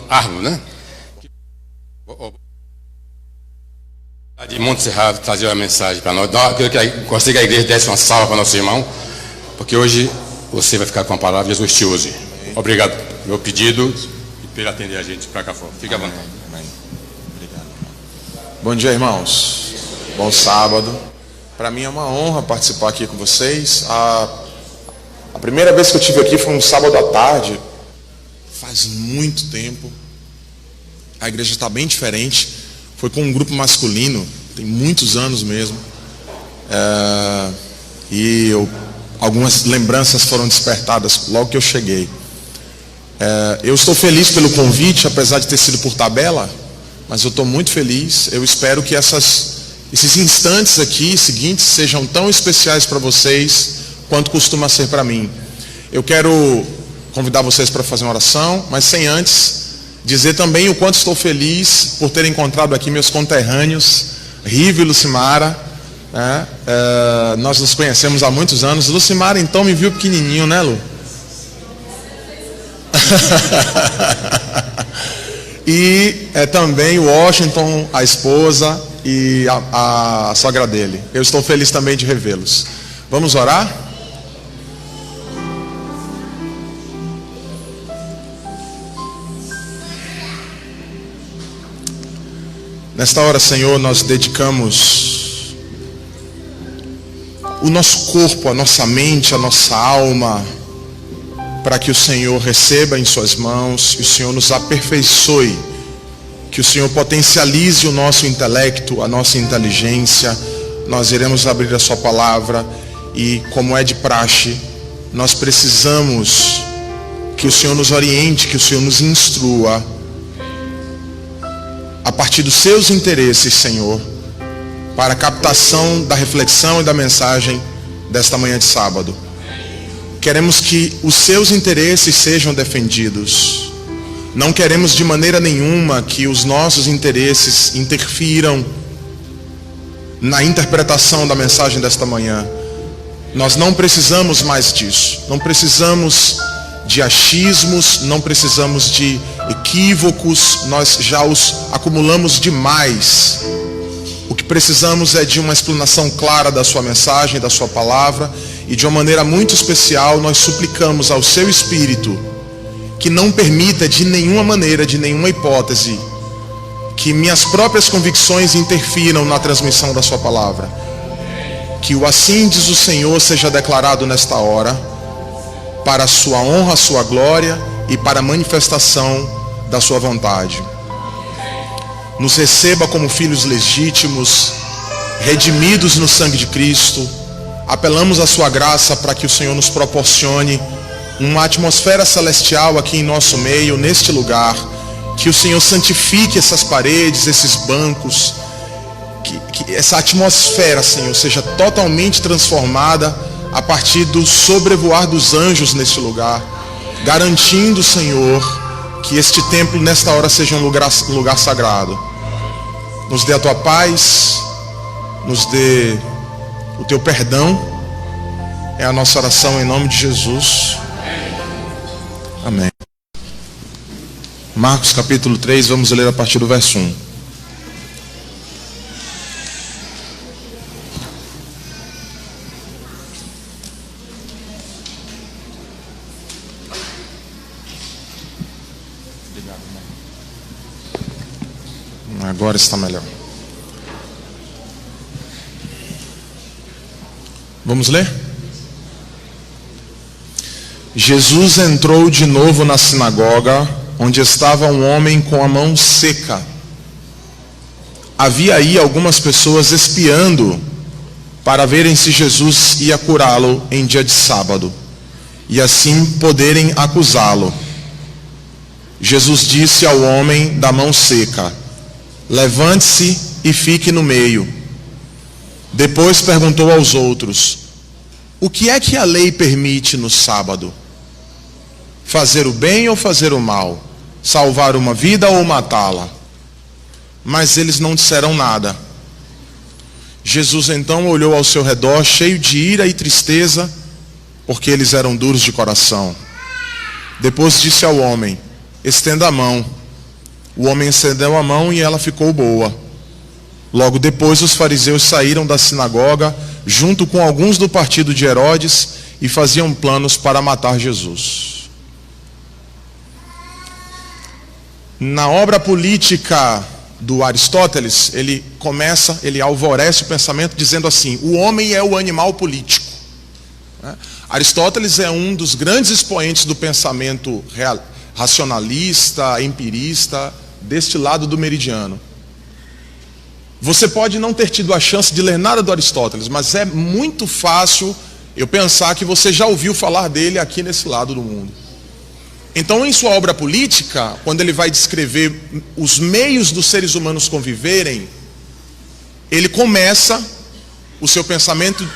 Arno, né? De Montserrat trazer uma mensagem para nós. Gostaria que a igreja desse uma salva para nosso irmão, porque hoje você vai ficar com a palavra, Jesus te use. Obrigado pelo meu pedido e por atender a gente para cá fora. Fica à vontade. Amém. Obrigado. Bom dia, irmãos. Bom sábado. Para mim é uma honra participar aqui com vocês. A primeira vez que eu estive aqui foi um sábado à tarde. Faz muito tempo. A igreja está bem diferente. Foi com um grupo masculino. Tem muitos anos mesmo. Algumas lembranças foram despertadas logo que eu cheguei. Eu estou feliz pelo convite, apesar de ter sido por tabela. Mas eu estou muito feliz. Eu espero que esses instantes aqui seguintes sejam tão especiais para vocês quanto costuma ser para mim. Eu quero convidar vocês para fazer uma oração, mas sem antes dizer também o quanto estou feliz por ter encontrado aqui meus conterrâneos, Rive e Lucimara. Nós nos conhecemos há muitos anos. Lucimara então me viu pequenininho, né, Lu? E também o Washington, a esposa e a sogra dele. Eu estou feliz também de revê-los. Vamos orar? Nesta hora, Senhor, nós dedicamos o nosso corpo, a nossa mente, a nossa alma, para que o Senhor receba em suas mãos, que o Senhor nos aperfeiçoe, que o Senhor potencialize o nosso intelecto, a nossa inteligência. Nós iremos abrir a sua palavra e, como é de praxe, nós precisamos que o Senhor nos oriente, que o Senhor nos instrua, a partir dos seus interesses, Senhor, para a captação da reflexão e da mensagem desta manhã de sábado. Queremos que os seus interesses sejam defendidos. Não queremos de maneira nenhuma que os nossos interesses interfiram na interpretação da mensagem desta manhã. Nós não precisamos mais disso. Não precisamos de achismos, não precisamos de equívocos, nós já os acumulamos demais. O que precisamos é de uma explanação clara da sua mensagem, da sua palavra, e de uma maneira muito especial nós suplicamos ao seu Espírito que não permita de nenhuma maneira, de nenhuma hipótese, que minhas próprias convicções interfiram na transmissão da sua palavra. Que o assim diz o Senhor seja declarado nesta hora, para a sua honra, a sua glória e para a manifestação da sua vontade. Nos receba como filhos legítimos, redimidos no sangue de Cristo. Apelamos à sua graça para que o Senhor nos proporcione uma atmosfera celestial aqui em nosso meio, neste lugar. Que o Senhor santifique essas paredes, esses bancos. Que essa atmosfera, Senhor, seja totalmente transformada a partir do sobrevoar dos anjos neste lugar, garantindo, Senhor, que este templo nesta hora seja um lugar sagrado. Nos dê a tua paz, nos dê o teu perdão. É a nossa oração em nome de Jesus. Amém. Marcos capítulo 3, vamos ler a partir do verso 1. Agora está melhor. Vamos ler? Jesus entrou de novo na sinagoga, onde estava um homem com a mão seca. Havia aí algumas pessoas espiando para verem se Jesus ia curá-lo em dia de sábado, e assim poderem acusá-lo. Jesus disse ao homem da mão seca: levante-se e fique no meio. Depois perguntou aos outros: o que é que a lei permite no sábado? Fazer o bem ou fazer o mal? Salvar uma vida ou matá-la? Mas eles não disseram nada. Jesus então olhou ao seu redor, cheio de ira e tristeza, porque eles eram duros de coração. Depois disse ao homem: estenda a mão. O homem estendeu a mão e ela ficou boa. Logo depois os fariseus saíram da sinagoga, junto com alguns do partido de Herodes, e faziam planos para matar Jesus. Na obra política do Aristóteles, ele alvorece o pensamento dizendo assim: o homem é o animal político. Aristóteles é um dos grandes expoentes do pensamento racionalista, empirista, deste lado do meridiano. Você pode não ter tido a chance de ler nada do Aristóteles, mas é muito fácil eu pensar que você já ouviu falar dele aqui nesse lado do mundo. Então, em sua obra política, quando ele vai descrever os meios dos seres humanos conviverem, ele começa o seu pensamento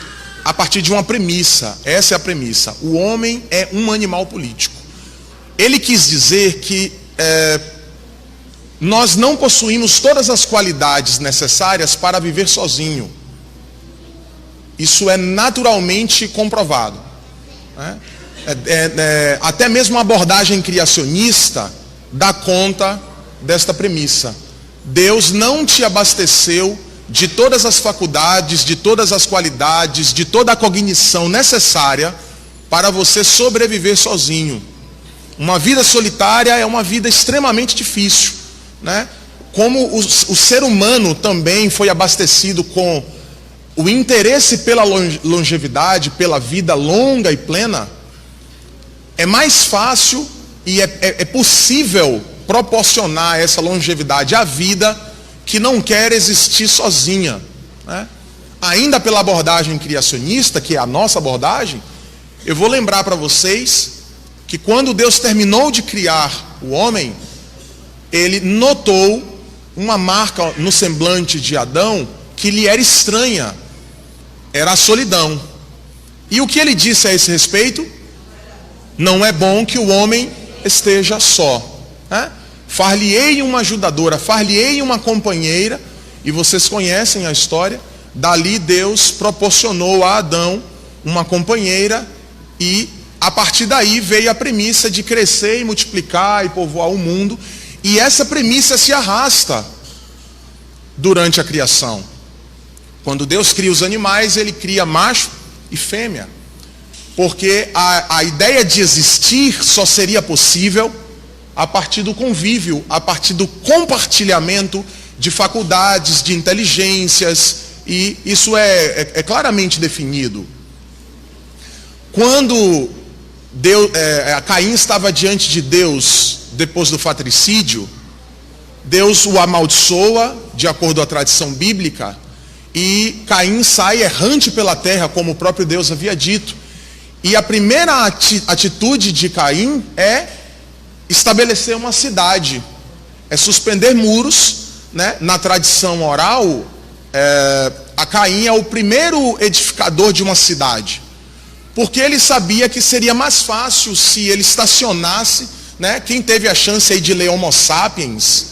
a partir de uma premissa. Essa é a premissa: o homem é um animal político. Ele quis dizer que nós não possuímos todas as qualidades necessárias para viver sozinho. Isso é naturalmente comprovado, né? Até mesmo a abordagem criacionista dá conta desta premissa. Deus não te abasteceu de todas as faculdades, de todas as qualidades, de toda a cognição necessária para você sobreviver sozinho. Uma vida solitária é uma vida extremamente difícil, né? Como o ser humano também foi abastecido com o interesse pela longevidade, pela vida longa e plena, é mais fácil e é possível proporcionar essa longevidade à vida que não quer existir sozinha, né? Ainda pela abordagem criacionista, que é a nossa abordagem, eu vou lembrar para vocês que quando Deus terminou de criar o homem, ele notou uma marca no semblante de Adão que lhe era estranha, era a solidão. E o que ele disse a esse respeito? Não é bom que o homem esteja só, né? Far-lhe-ei uma ajudadora, far-lhe-ei uma companheira. E vocês conhecem a história. Dali Deus proporcionou a Adão uma companheira, e a partir daí veio a premissa de crescer e multiplicar e povoar o mundo. E essa premissa se arrasta durante a criação. Quando Deus cria os animais, ele cria macho e fêmea. Porque a ideia de existir só seria possível a partir do convívio, a partir do compartilhamento de faculdades, de inteligências, e isso é claramente definido. Quando Caim estava diante de Deus, depois do fratricídio, Deus o amaldiçoa, de acordo com a tradição bíblica, e Caim sai errante pela terra, como o próprio Deus havia dito. E a primeira atitude de Caim é estabelecer uma cidade, é suspender muros, né? Na tradição oral, a Caim é o primeiro edificador de uma cidade, porque ele sabia que seria mais fácil se ele estacionasse, né? Quem teve a chance aí de ler Homo Sapiens,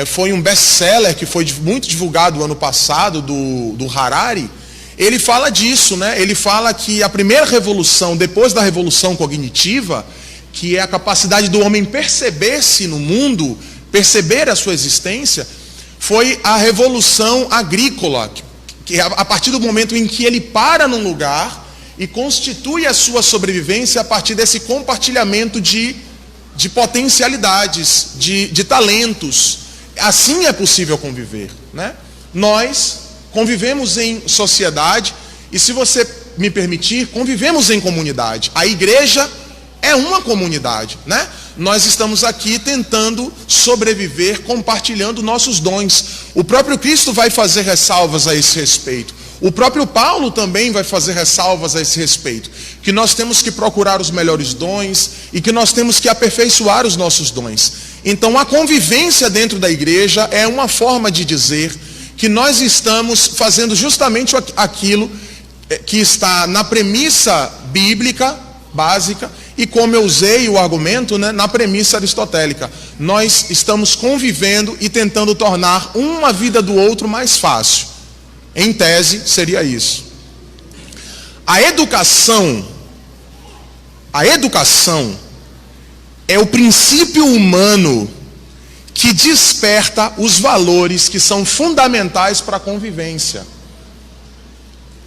foi um best-seller que foi muito divulgado ano passado, do Harari. Ele fala disso, né? Ele fala que a primeira revolução, depois da revolução cognitiva, que é a capacidade do homem perceber-se no mundo, perceber a sua existência, foi a revolução agrícola, que é a partir do momento em que ele para num lugar e constitui a sua sobrevivência a partir desse compartilhamento de potencialidades, de talentos. Assim é possível conviver, né? Nós convivemos em sociedade e, se você me permitir, convivemos em comunidade. A igreja é uma comunidade, né? Nós estamos aqui tentando sobreviver, compartilhando nossos dons. O próprio Cristo vai fazer ressalvas a esse respeito. O próprio Paulo também vai fazer ressalvas a esse respeito. Que nós temos que procurar os melhores dons e que nós temos que aperfeiçoar os nossos dons. Então, a convivência dentro da igreja é uma forma de dizer que nós estamos fazendo justamente aquilo que está na premissa bíblica básica, e como eu usei o argumento, né, na premissa aristotélica. Nós estamos convivendo e tentando tornar uma vida do outro mais fácil. Em tese, seria isso. A educação é o princípio humano que desperta os valores que são fundamentais para a convivência.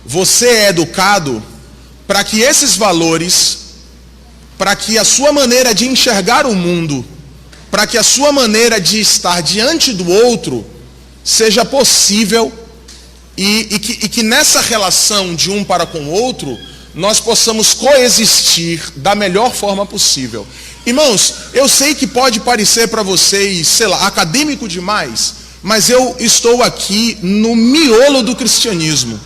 Você é educado para que esses valores, para que a sua maneira de enxergar o mundo, para que a sua maneira de estar diante do outro seja possível e que nessa relação de um para com o outro, nós possamos coexistir da melhor forma possível. Irmãos, eu sei que pode parecer para vocês, sei lá, acadêmico demais, mas eu estou aqui no miolo do cristianismo.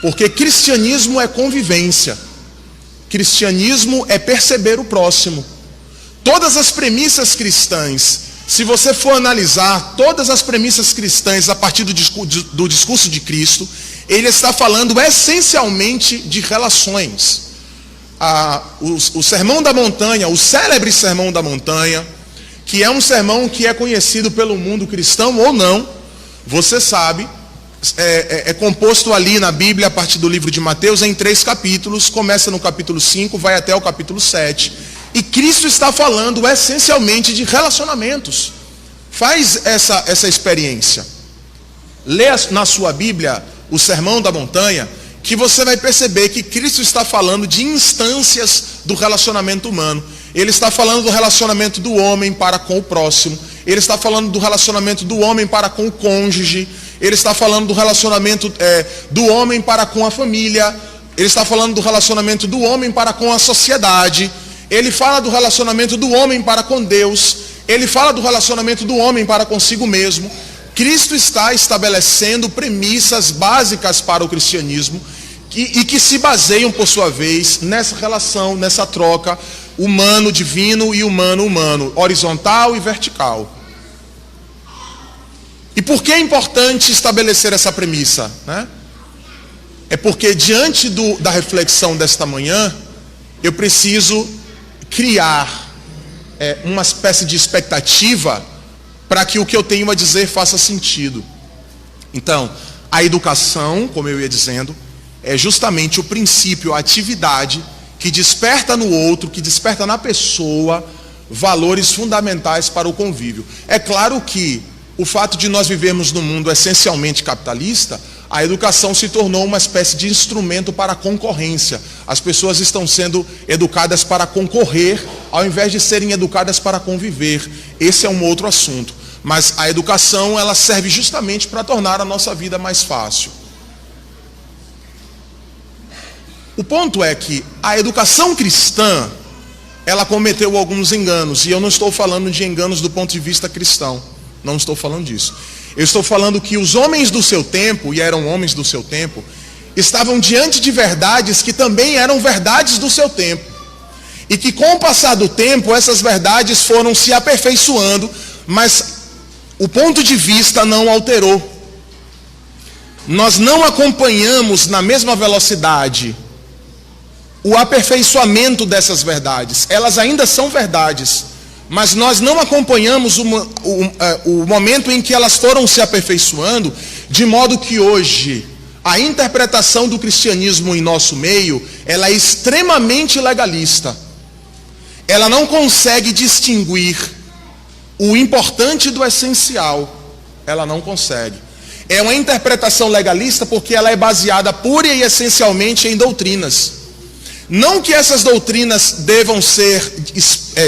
Porque cristianismo é convivência. Cristianismo é perceber o próximo. Todas as premissas cristãs, se você for analisar todas as premissas cristãs a partir do discurso de Cristo, ele está falando essencialmente de relações. O Sermão da Montanha, o célebre Sermão da Montanha, que é um sermão que é conhecido pelo mundo cristão ou não, você sabe, é composto ali na Bíblia, a partir do livro de Mateus, em 3 capítulos, começa no capítulo 5, vai até o capítulo 7, e Cristo está falando essencialmente de relacionamentos. Faz essa experiência. Lê na sua Bíblia o Sermão da Montanha, que você vai perceber que Cristo está falando de instâncias do relacionamento humano. Ele está falando do relacionamento do homem para com o próximo. Ele está falando do relacionamento do homem para com o cônjuge. Ele está falando do relacionamento do homem para com a família. Ele está falando do relacionamento do homem para com a sociedade. Ele fala do relacionamento do homem para com Deus. Ele fala do relacionamento do homem para consigo mesmo. Cristo está estabelecendo premissas básicas para o cristianismo e que se baseiam, por sua vez, nessa relação, nessa troca humano-divino e humano-humano, horizontal e vertical. E por que é importante estabelecer essa premissa, né? É porque diante da reflexão desta manhã, eu preciso criar uma espécie de expectativa para que o que eu tenho a dizer faça sentido. Então, a educação, como eu ia dizendo, é justamente o princípio, a atividade que desperta no outro, que desperta na pessoa valores fundamentais para o convívio. É claro que o fato de nós vivermos num mundo essencialmente capitalista, a educação se tornou uma espécie de instrumento para a concorrência. As pessoas estão sendo educadas para concorrer, ao invés de serem educadas para conviver. Esse é um outro assunto. Mas a educação, ela serve justamente para tornar a nossa vida mais fácil. O ponto é que a educação cristã, ela cometeu alguns enganos. E eu não estou falando de enganos do ponto de vista cristão. Não estou falando disso. Eu estou falando que os homens do seu tempo, e eram homens do seu tempo, estavam diante de verdades que também eram verdades do seu tempo. E que com o passar do tempo, essas verdades foram se aperfeiçoando, mas o ponto de vista não alterou. Nós não acompanhamos na mesma velocidade o aperfeiçoamento dessas verdades. Elas ainda são verdades, mas nós não acompanhamos o momento em que elas foram se aperfeiçoando, de modo que hoje a interpretação do cristianismo em nosso meio, ela é extremamente legalista. Ela não consegue distinguir o importante do essencial. Ela não consegue. É uma interpretação legalista porque ela é baseada pura e essencialmente em doutrinas. Não que essas doutrinas devam ser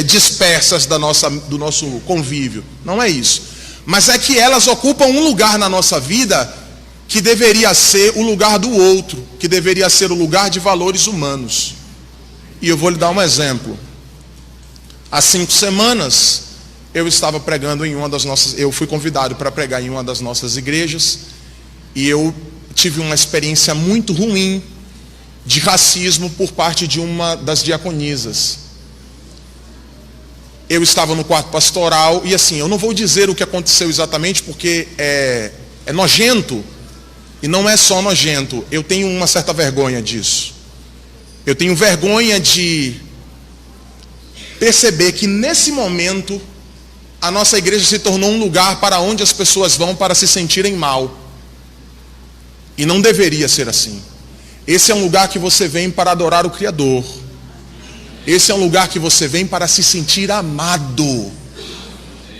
dispersas do nosso convívio. Não é isso. Mas é que elas ocupam um lugar na nossa vida que deveria ser o lugar do outro, que deveria ser o lugar de valores humanos. E eu vou lhe dar um exemplo. Há 5 semanas, eu estava pregando em eu fui convidado para pregar em uma das nossas igrejas, e eu tive uma experiência muito ruim de racismo por parte de uma das diaconisas. Eu estava no quarto pastoral, e assim, eu não vou dizer o que aconteceu exatamente, porque é nojento, e não é só nojento, eu tenho uma certa vergonha disso. Eu tenho vergonha de perceber que nesse momento a nossa igreja se tornou um lugar para onde as pessoas vão para se sentirem mal. E não deveria ser assim. Esse é um lugar que você vem para adorar o Criador. Esse é um lugar que você vem para se sentir amado.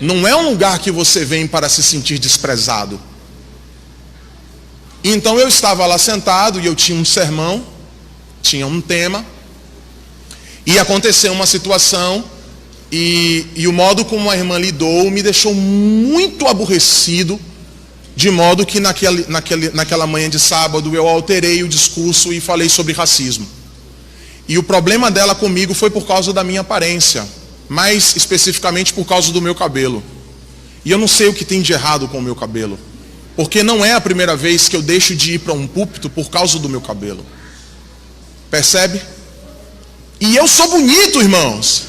Não é um lugar que você vem para se sentir desprezado. Então eu estava lá sentado e eu tinha um sermão, tinha um tema, e aconteceu uma situação, e o modo como a irmã lidou me deixou muito aborrecido, de modo que naquela manhã de sábado eu alterei o discurso e falei sobre racismo. E o problema dela comigo foi por causa da minha aparência, mais especificamente por causa do meu cabelo. E eu não sei o que tem de errado com o meu cabelo, porque não é a primeira vez que eu deixo de ir para um púlpito por causa do meu cabelo. Percebe? E eu sou bonito, irmãos.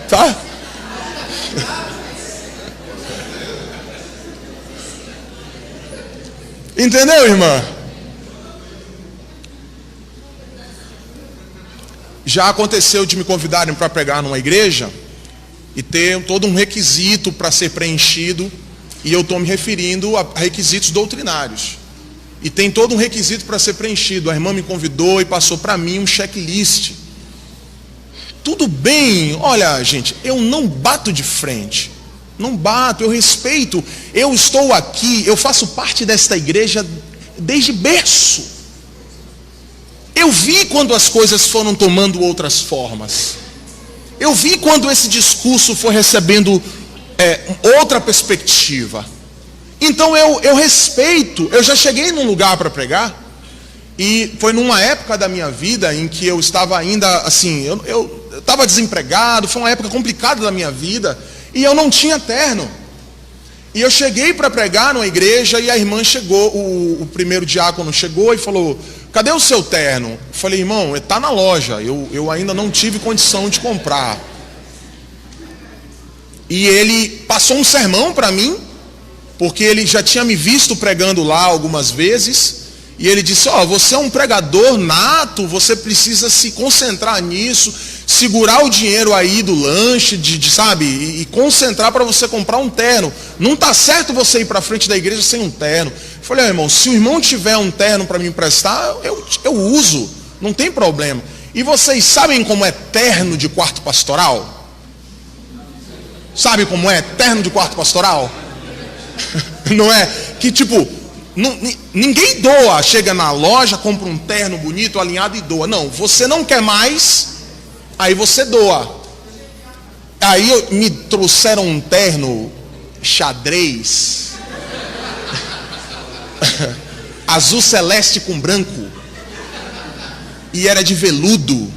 Tá? Entendeu, irmã? Já aconteceu de me convidarem para pregar numa igreja e ter todo um requisito para ser preenchido, e eu estou me referindo a requisitos doutrinários. E tem todo um requisito para ser preenchido. A irmã me convidou e passou para mim um checklist. Tudo bem, olha gente, eu não bato de frente. Não bato, eu respeito. Eu estou aqui, eu faço parte desta igreja desde berço. Eu vi quando as coisas foram tomando outras formas. Eu vi quando esse discurso foi recebendo outra perspectiva. Então eu respeito. Eu já cheguei num lugar para pregar, e foi numa época da minha vida em que eu estava ainda assim, eu estava desempregado. Foi uma época complicada da minha vida, e eu não tinha terno. E eu cheguei para pregar numa igreja, e a irmã chegou, o primeiro diácono chegou e falou: cadê o seu terno? Eu falei: irmão, está na loja, eu ainda não tive condição de comprar. E ele passou um sermão para mim, porque ele já tinha me visto pregando lá algumas vezes, e ele disse: você é um pregador nato, você precisa se concentrar nisso, segurar o dinheiro aí do lanche, sabe, e concentrar para você comprar um terno. Não está certo você ir para frente da igreja sem um terno. Eu falei: irmão, se o irmão tiver um terno para me emprestar, eu uso, não tem problema. E vocês sabem como é terno de quarto pastoral? Sabe como é terno de quarto pastoral? Não é? Que tipo, ninguém doa, chega na loja, compra um terno bonito, alinhado e doa. Não, você não quer mais, aí você doa. Aí me trouxeram um terno xadrez, azul celeste com branco, e era de veludo.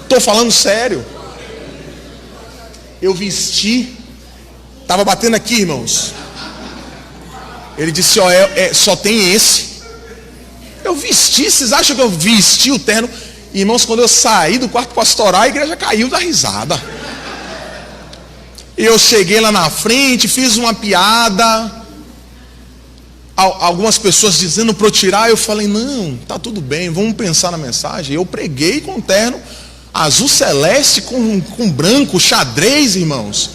Estou falando sério. Eu vesti, estava batendo aqui, irmãos. Ele disse: só tem esse. Eu vesti, vocês acham que eu vesti o terno? Irmãos, quando eu saí do quarto pastoral, a igreja caiu da risada. Eu cheguei lá na frente, fiz uma piada. Algumas pessoas dizendo para eu tirar, eu falei: não, tá tudo bem, vamos pensar na mensagem. Eu preguei com terno azul celeste com branco, xadrez, irmãos.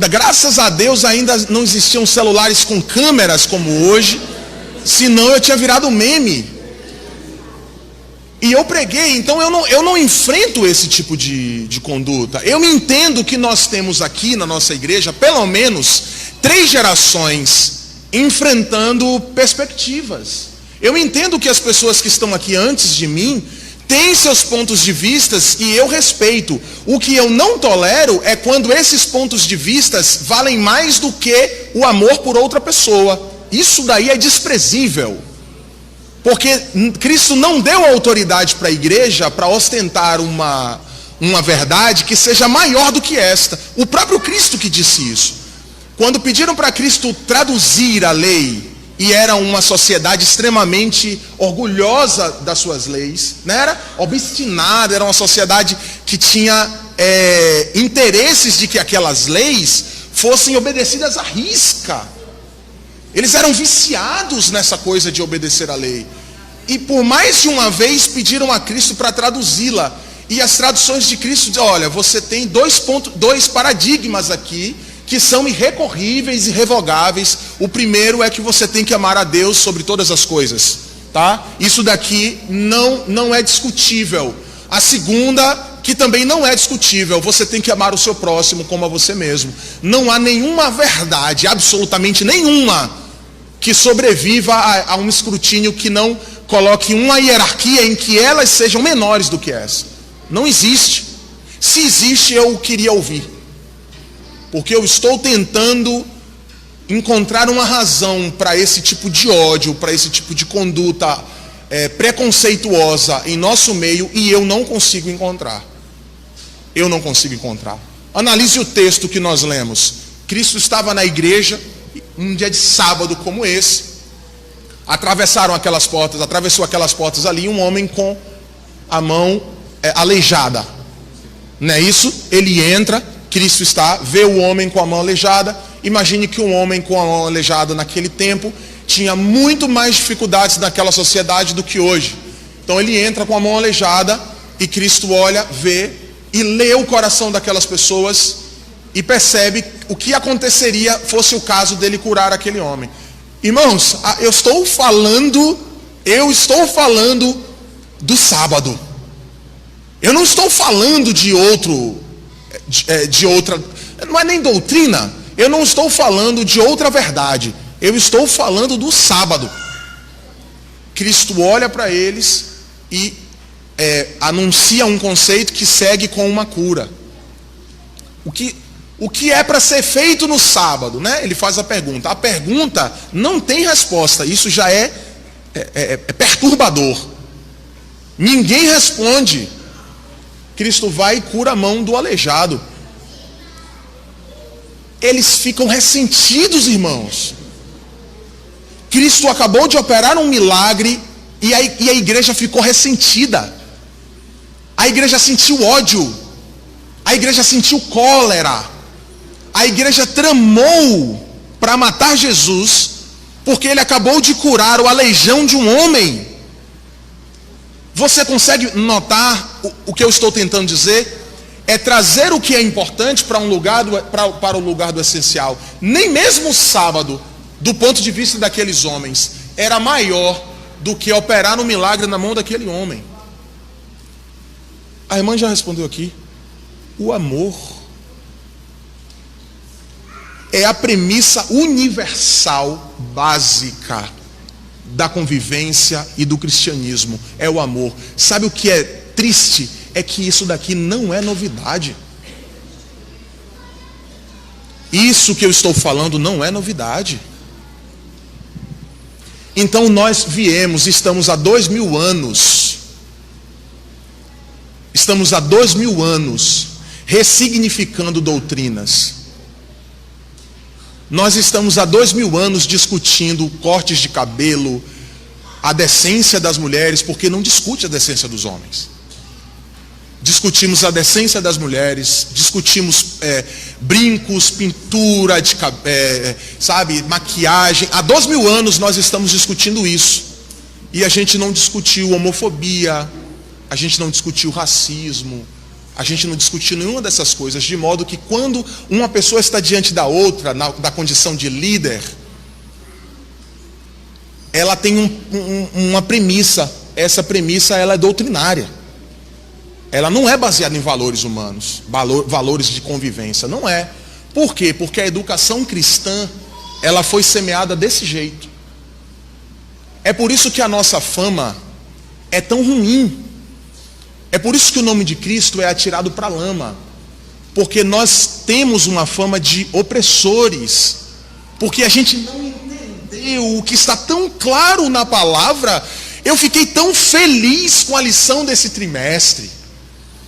Graças a Deus ainda não existiam celulares com câmeras como hoje, senão eu tinha virado meme. E eu preguei. Então eu não enfrento esse tipo de conduta. Eu me entendo que nós temos aqui na nossa igreja pelo menos 3 gerações enfrentando perspectivas. Eu entendo que as pessoas que estão aqui antes de mim têm seus pontos de vistas, e eu respeito. O que eu não tolero é quando esses pontos de vistas valem mais do que o amor por outra pessoa. Isso daí é desprezível. Porque Cristo não deu autoridade para a igreja para ostentar uma verdade que seja maior do que esta. O próprio Cristo que disse isso. Quando pediram para Cristo traduzir a lei, e era uma sociedade extremamente orgulhosa das suas leis, né? Era obstinada, era uma sociedade que tinha interesses de que aquelas leis fossem obedecidas à risca. Eles eram viciados nessa coisa de obedecer à lei. E por mais de uma vez pediram a Cristo para traduzi-la. E as traduções de Cristo dizem: olha, você tem dois paradigmas aqui que são irrecorríveis e irrevogáveis. O primeiro é que você tem que amar a Deus sobre todas as coisas, tá? Isso daqui não é discutível. A segunda que também não é discutível: você tem que amar o seu próximo como a você mesmo. Não há nenhuma verdade, absolutamente nenhuma, que sobreviva a um escrutínio que não coloque uma hierarquia em que elas sejam menores do que essa. Não existe. Se existe, eu queria ouvir, porque eu estou tentando encontrar uma razão para esse tipo de ódio, para esse tipo de conduta preconceituosa em nosso meio, e eu não consigo encontrar. Eu não consigo encontrar. Analise o texto que nós lemos. Cristo estava na igreja, um dia de sábado como esse. Atravessou aquelas portas ali, um homem com a mão aleijada. Não é isso? Ele entra, Cristo está, vê o homem com a mão aleijada. Imagine que um homem com a mão aleijada naquele tempo tinha muito mais dificuldades naquela sociedade do que hoje. Então ele entra com a mão aleijada e Cristo olha, vê e lê o coração daquelas pessoas e percebe o que aconteceria fosse o caso dele curar aquele homem. Irmãos, eu estou falando do sábado. Eu não estou falando de outra, não é nem doutrina. Eu não estou falando de outra verdade. Eu estou falando do sábado. Cristo olha para eles e anuncia um conceito que segue com uma cura. O que é para ser feito no sábado, né? Ele faz a pergunta. A pergunta não tem resposta. Isso já é perturbador. Ninguém responde. Cristo vai e cura a mão do aleijado. Eles ficam ressentidos, irmãos. Cristo acabou de operar um milagre e a igreja ficou ressentida. A igreja sentiu ódio. A igreja sentiu cólera. A igreja tramou para matar Jesus, porque ele acabou de curar o aleijão de um homem. Você consegue notar o que eu estou tentando dizer? É trazer o que é importante para o lugar do essencial. Nem mesmo o sábado, do ponto de vista daqueles homens, era maior do que operar um milagre na mão daquele homem. A irmã já respondeu aqui. O amor é a premissa universal, básica da convivência e do cristianismo. É o amor. Sabe o que é triste? É que isso daqui não é novidade. Isso que eu estou falando não é novidade. Então nós estamos há 2000 anos. Estamos há 2000 anos ressignificando doutrinas. Nós estamos há 2000 anos discutindo cortes de cabelo, a decência das mulheres, porque não discute a decência dos homens. Discutimos a decência das mulheres, discutimos brincos, pintura, maquiagem. Há 2000 anos nós estamos discutindo isso. E a gente não discutiu homofobia, a gente não discutiu racismo, a gente não discutiu nenhuma dessas coisas. De modo que quando uma pessoa está diante da outra, da condição de líder, ela tem uma premissa. Essa premissa ela é doutrinária. Ela não é baseada em valores humanos, valores de convivência. Não é. Por quê? Porque a educação cristã, ela foi semeada desse jeito. É por isso que a nossa fama é tão ruim. É por isso que o nome de Cristo é atirado para a lama. Porque nós temos uma fama de opressores. Porque a gente não entendeu o que está tão claro na palavra. Eu fiquei tão feliz com a lição desse trimestre.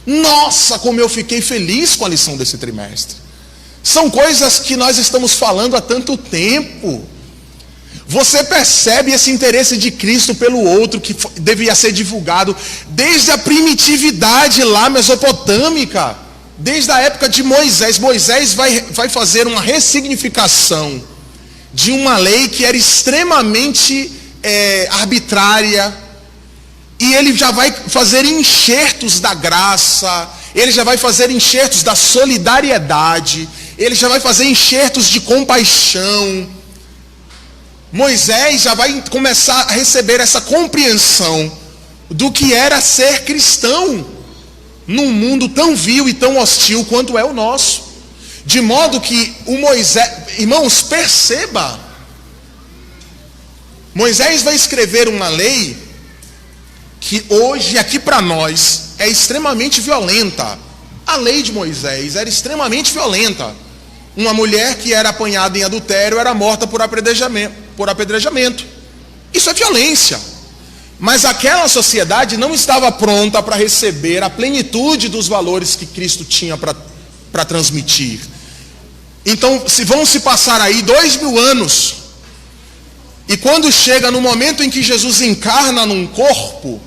Nossa, como eu fiquei feliz com a lição desse trimestre. São coisas que nós estamos falando há tanto tempo. Você percebe esse interesse de Cristo pelo outro que devia ser divulgado desde a primitividade lá mesopotâmica, desde a época de Moisés. Moisés vai fazer uma ressignificação de uma lei que era extremamente arbitrária. E ele já vai fazer enxertos da graça, ele já vai fazer enxertos da solidariedade, ele já vai fazer enxertos de compaixão. Moisés já vai começar a receber essa compreensão do que era ser cristão. num mundo tão vil e tão hostil quanto é o nosso. De modo que o Moisés, irmãos, perceba, Moisés vai escrever uma lei que hoje, aqui para nós, é extremamente violenta. A lei de Moisés era extremamente violenta. Uma mulher que era apanhada em adultério era morta por apedrejamento. Isso é violência. Mas aquela sociedade não estava pronta para receber a plenitude dos valores que Cristo tinha para transmitir. Então, vão se passar aí 2000 anos. E quando chega no momento em que Jesus encarna num corpo,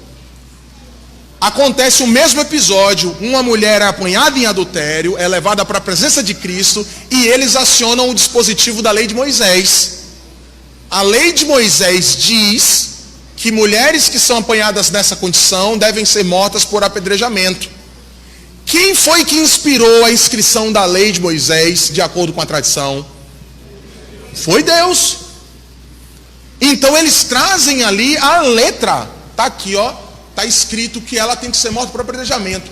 acontece o mesmo episódio. Uma mulher é apanhada em adultério, é levada para a presença de Cristo, e eles acionam o dispositivo da lei de Moisés. A lei de Moisés diz que mulheres que são apanhadas nessa condição devem ser mortas por apedrejamento. Quem foi que inspirou a inscrição da lei de Moisés, de acordo com a tradição? Foi Deus. Então eles trazem ali a letra. Está aqui, ó. Está escrito que ela tem que ser morta por apedrejamento.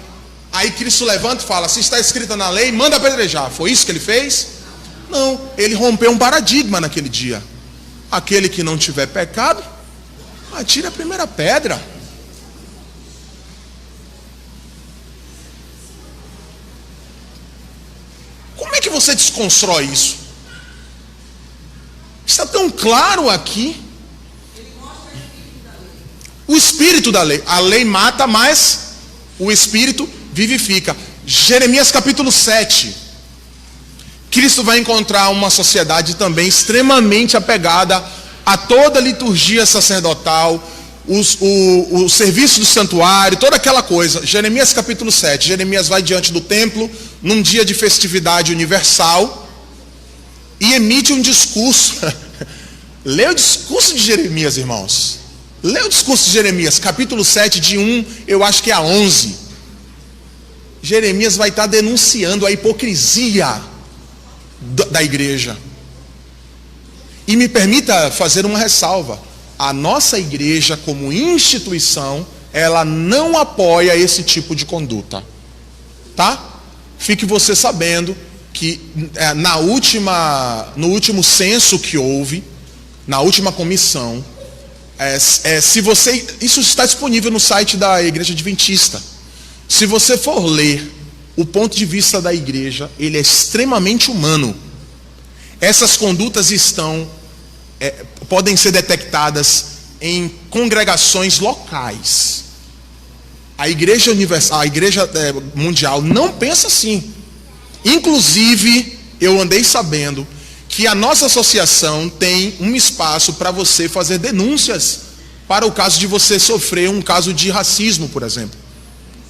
Aí Cristo levanta e fala: se está escrito na lei, manda apedrejar. Foi isso que ele fez? Não, ele rompeu um paradigma naquele dia. Aquele que não tiver pecado, atire a primeira pedra. Como é que você desconstrói isso? Está tão claro aqui. O espírito da lei. A lei mata, mas o espírito vivifica. Jeremias capítulo 7. Cristo vai encontrar uma sociedade também extremamente apegada a toda a liturgia sacerdotal, o serviço do santuário, toda aquela coisa. Jeremias capítulo 7. Jeremias vai diante do templo num dia de festividade universal e emite um discurso. Lê o discurso de Jeremias, irmãos. Lê o discurso de Jeremias, capítulo 7, de 1, eu acho que é a 11. Jeremias vai estar denunciando a hipocrisia da igreja. E me permita fazer uma ressalva. A nossa igreja, como instituição, ela não apoia esse tipo de conduta. Tá? Fique você sabendo que no último censo que houve, na última comissão, isso está disponível no site da Igreja Adventista. Se você for ler o ponto de vista da igreja, ele é extremamente humano. Essas condutas podem ser detectadas em congregações locais. A igreja universal, a igreja mundial não pensa assim. Inclusive, eu andei sabendo que a nossa associação tem um espaço para você fazer denúncias para o caso de você sofrer um caso de racismo, por exemplo.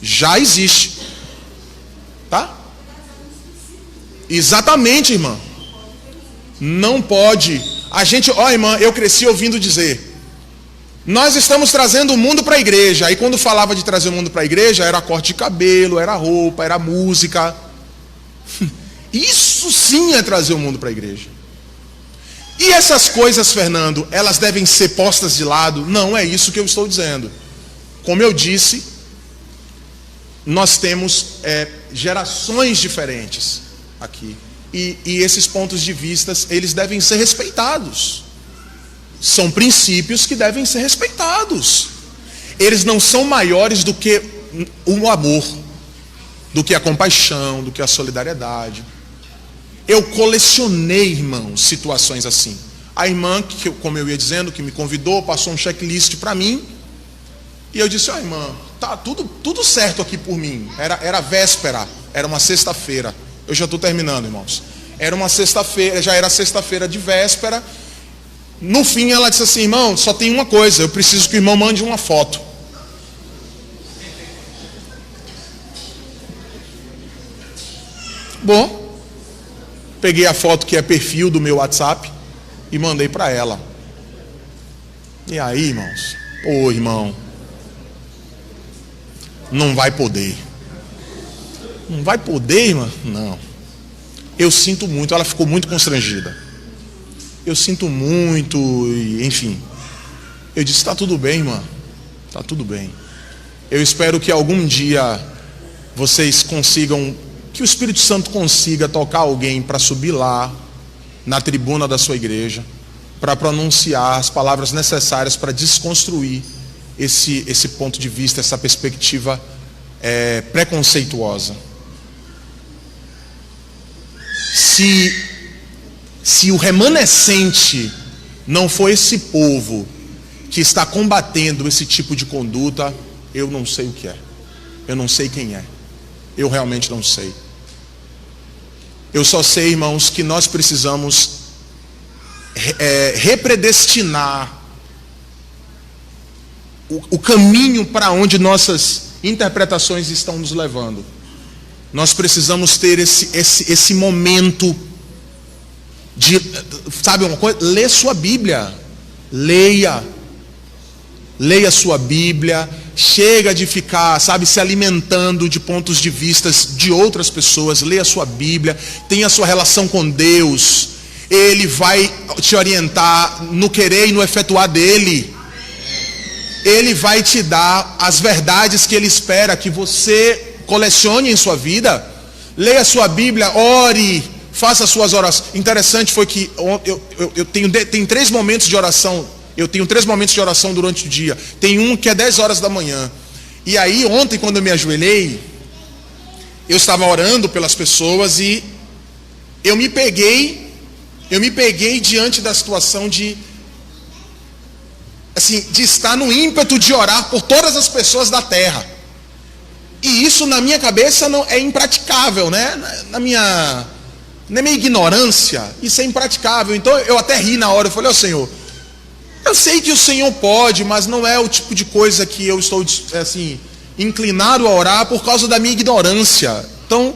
Já existe. Tá? Exatamente, irmã. Não pode. A gente, irmã, eu cresci ouvindo dizer: nós estamos trazendo o mundo para a igreja. Aí quando falava de trazer o mundo para a igreja, era corte de cabelo, era roupa, era música. Isso sim é trazer o mundo para a igreja. E essas coisas, Fernando, elas devem ser postas de lado? Não é isso que eu estou dizendo. Como eu disse, nós temos gerações diferentes aqui. E esses pontos de vista, eles devem ser respeitados. São princípios que devem ser respeitados. Eles não são maiores do que o amor, do que a compaixão, do que a solidariedade. Eu colecionei, irmãos, situações assim. A irmã, como eu ia dizendo, que me convidou, passou um checklist para mim. E eu disse: irmã, tá tudo certo aqui por mim. Era véspera, era uma sexta-feira. Eu já estou terminando, irmãos. Era uma sexta-feira, já era sexta-feira de véspera. No fim ela disse assim: irmão, só tem uma coisa, eu preciso que o irmão mande uma foto. Bom, peguei a foto que é perfil do meu WhatsApp e mandei para ela. E aí, irmãos? Irmão, não vai poder. Não vai poder, irmã? Não. Eu sinto muito. Ela ficou muito constrangida. Eu sinto muito, enfim. Eu disse: está tudo bem, irmã. Está tudo bem. Eu espero que algum dia vocês consigam, que o Espírito Santo consiga tocar alguém para subir lá na tribuna da sua igreja, para pronunciar as palavras necessárias para desconstruir esse ponto de vista, essa perspectiva preconceituosa. Se o remanescente não for esse povo que está combatendo esse tipo de conduta, eu não sei o que é. Eu não sei quem é. Eu realmente não sei. Eu só sei, irmãos, que nós precisamos repredestinar o caminho para onde nossas interpretações estão nos levando. Nós precisamos ter esse momento de, sabe uma coisa? Lê sua Bíblia. Leia sua Bíblia. Chega de ficar, sabe, se alimentando de pontos de vista de outras pessoas. Leia sua Bíblia. Tenha sua relação com Deus. Ele vai te orientar no querer e no efetuar dele. Ele vai te dar as verdades que ele espera que você colecione em sua vida. Leia sua Bíblia, ore, faça suas orações. Interessante foi que eu tenho 3 momentos de oração. Eu tenho 3 momentos de oração durante o dia. Tem um que é 10 horas da manhã. E aí ontem, quando eu me ajoelhei, eu estava orando pelas pessoas e eu me peguei diante da situação de estar no ímpeto de orar por todas as pessoas da terra. E isso na minha cabeça não é impraticável, né? Na minha ignorância, isso é impraticável. Então eu até ri na hora, eu falei, Senhor, eu sei que o Senhor pode, mas não é o tipo de coisa que eu estou inclinado a orar por causa da minha ignorância. Então,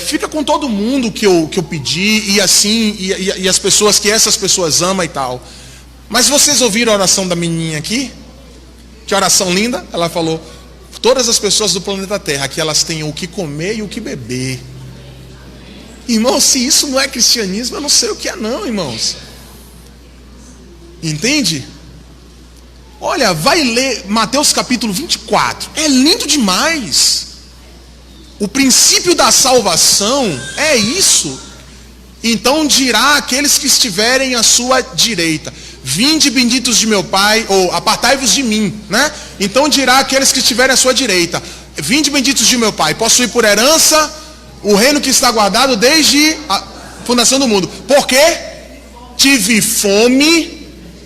fica com todo mundo que eu pedi, e as pessoas que essas pessoas amam e tal. Mas vocês ouviram a oração da menininha aqui? Que oração linda? Ela falou, todas as pessoas do planeta Terra, que elas tenham o que comer e o que beber. Irmãos, se isso não é cristianismo, eu não sei o que é não, irmãos. Entende? Olha, vai ler Mateus capítulo 24. É lindo demais. O princípio da salvação é isso. Então dirá aqueles que estiverem à sua direita: vinde benditos de meu Pai, ou apartai-vos de mim, né? Então dirá aqueles que estiverem à sua direita: vinde benditos de meu Pai, possuí por herança o reino que está guardado desde a fundação do mundo. Porque tive fome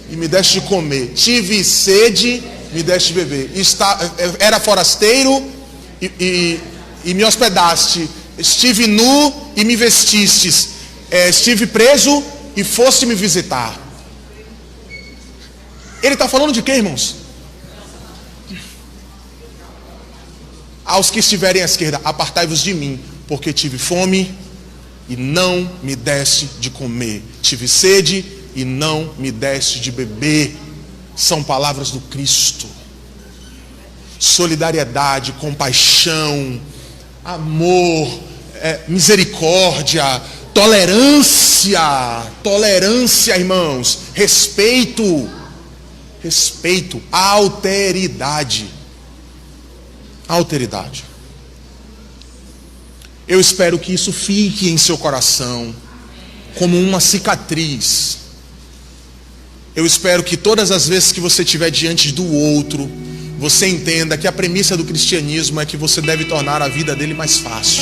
e me deste de comer, tive sede, me deste de beber, era forasteiro e me hospedaste, estive nu e me vestistes, estive preso e foste me visitar. Ele está falando de quê, irmãos? Aos que estiverem à esquerda: apartai-vos de mim, porque tive fome e não me deste de comer, tive sede e não me deste de beber. São palavras do Cristo. Solidariedade, compaixão, amor, misericórdia, tolerância, irmãos, respeito, alteridade. Eu espero que isso fique em seu coração como uma cicatriz. Eu espero que todas as vezes que você estiver diante do outro, você entenda que a premissa do cristianismo é que você deve tornar a vida dele mais fácil.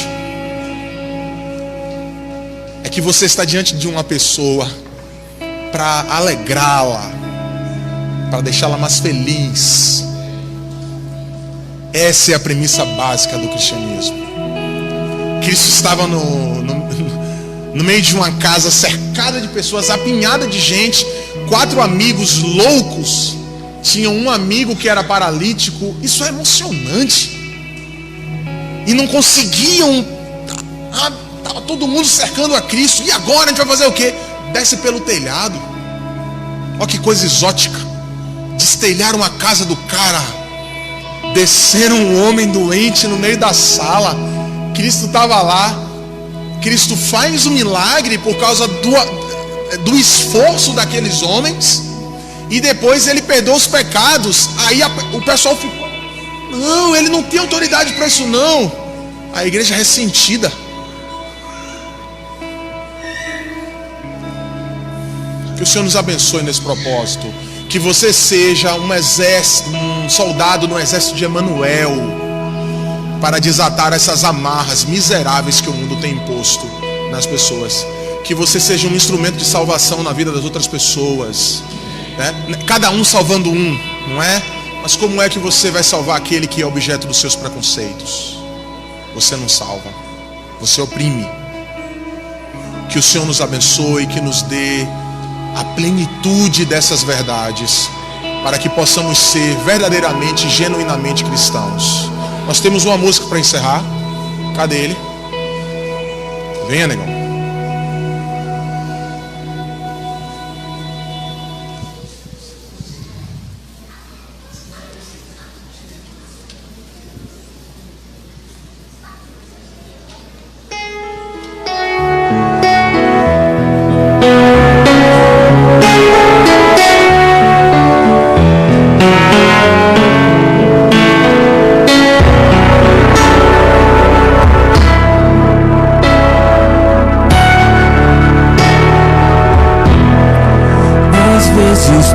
É que você está diante de uma pessoa para alegrá-la, para deixá-la mais feliz. Essa é a premissa básica do cristianismo. Cristo estava no meio de uma casa cercada de pessoas, apinhada de gente, 4 amigos loucos. Tinha um amigo que era paralítico. Isso é emocionante. E não conseguiam. Estava todo mundo cercando a Cristo. E agora a gente vai fazer o quê? Desce pelo telhado. Olha que coisa exótica. Destelharam a casa do cara. Desceram um homem doente no meio da sala. Cristo estava lá. Cristo faz um milagre por causa do esforço daqueles homens. E depois ele perdoa os pecados. Aí o pessoal ficou: não, ele não tem autoridade para isso não. A igreja ressentida. Que o Senhor nos abençoe nesse propósito. Que você seja um exército, um soldado no exército de Emanuel, para desatar essas amarras miseráveis que o mundo tem imposto nas pessoas. Que você seja um instrumento de salvação na vida das outras pessoas, né? Cada um salvando um, não é? Mas como é que você vai salvar aquele que é objeto dos seus preconceitos? Você não salva, você oprime. Que o Senhor nos abençoe, que nos dê a plenitude dessas verdades, para que possamos ser verdadeiramente, genuinamente cristãos. Nós temos uma música para encerrar. Cadê ele? Venha, negão.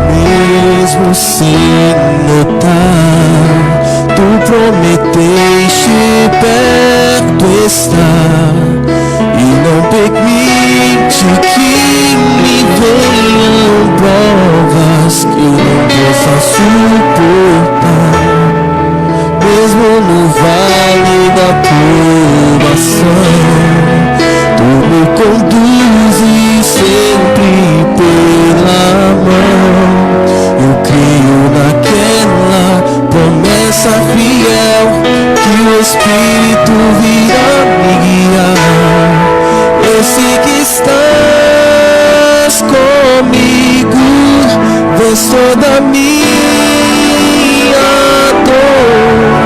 Mesmo sem notar, tu prometeste perto estar e não permite que me venham provas que eu não possa suportar. Mesmo no vale da provação, tu me conduzes sempre pela mão. Eu creio naquela promessa fiel que o Espírito virá me guiar. Eu sei que estás comigo, vês toda minha dor.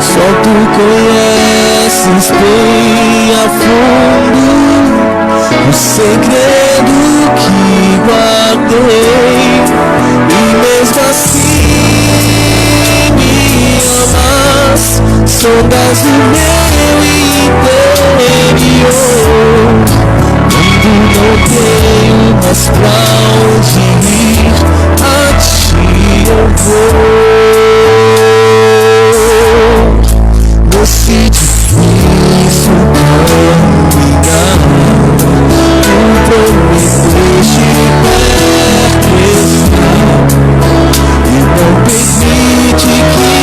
Só tu conheces bem a fundo o segredo que guardei. E mesmo assim me amas, sondas o meu interior. Quando não tenho mais pra onde ir, a ti eu vou. Nesse difícil caminhar, tu prometeste perto estar e não permite que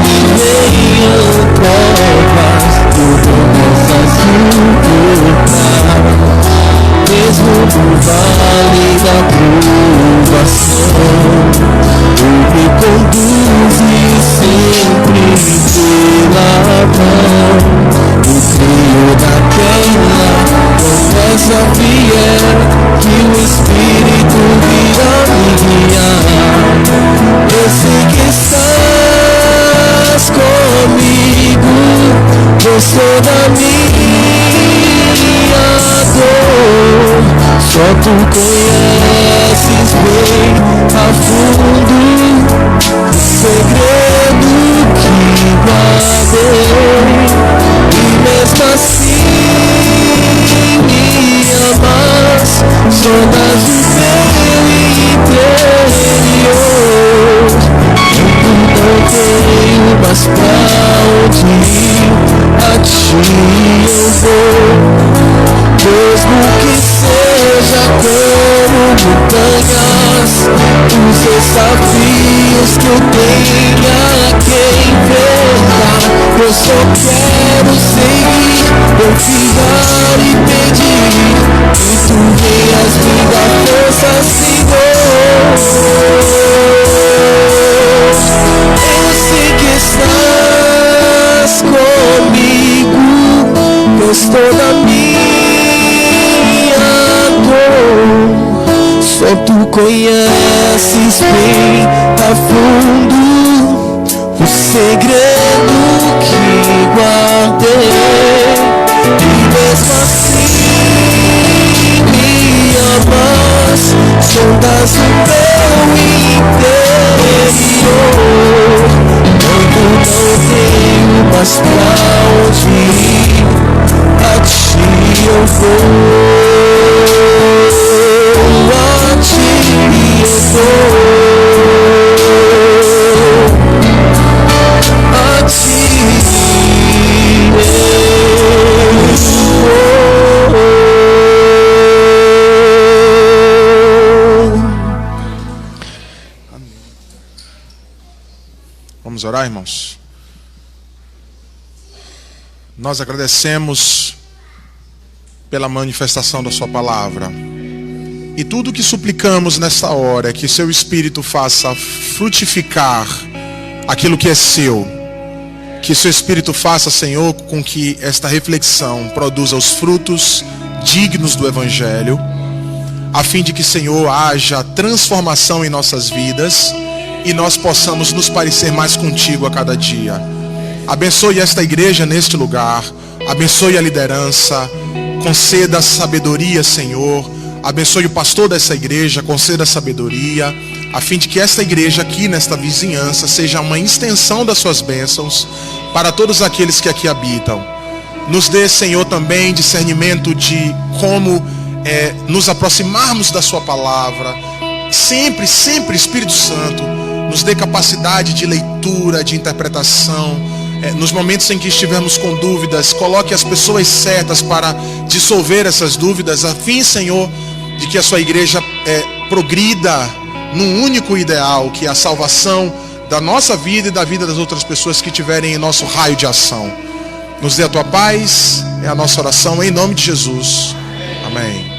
me venham provas que eu não possa suportar. Mesmo no vale da provação, tu me conduzes sempre pela mão. Eu creio naquela promessa fiel que o Espírito virá me guiar. Eu sei que estás comigo, vês toda minha dor. Só tu conheces bem a fundo o segredo que guardei. E mesmo assim me amas, sondas o meu interior. Eu não tenho mais pra onde ir, a ti eu vou. Mesmo que seja como montanhas, os desafios que eu tenha que enfrentar, eu só quero seguir, confiar e pedir que tu venhas me dar força, Senhor. Eu sei que estás comigo, eu estou na minha dor. Só tu conheces bem a fundo o segredo que guardei. E mesmo assim me amas, sondas o meu interior. Quando não tenho mais pra onde ir, Vamos orar, irmãos? Nós agradecemos pela manifestação da sua palavra. E tudo que suplicamos nesta hora é que seu Espírito faça frutificar aquilo que é seu. Que seu Espírito faça, Senhor, com que esta reflexão produza os frutos dignos do Evangelho, a fim de que, Senhor, haja transformação em nossas vidas e nós possamos nos parecer mais contigo a cada dia. Abençoe esta igreja neste lugar, abençoe a liderança, conceda sabedoria, Senhor. Abençoe o pastor dessa igreja, conceda sabedoria, a fim de que esta igreja aqui nesta vizinhança seja uma extensão das suas bênçãos para todos aqueles que aqui habitam. Nos dê, Senhor, também discernimento de como nos aproximarmos da sua palavra. Sempre, sempre, Espírito Santo, nos dê capacidade de leitura, de interpretação. Nos momentos em que estivermos com dúvidas, coloque as pessoas certas para dissolver essas dúvidas, a fim, Senhor, de que a sua igreja progrida num único ideal, que é a salvação da nossa vida e da vida das outras pessoas que estiverem em nosso raio de ação. Nos dê a tua paz, é a nossa oração em nome de Jesus. Amém.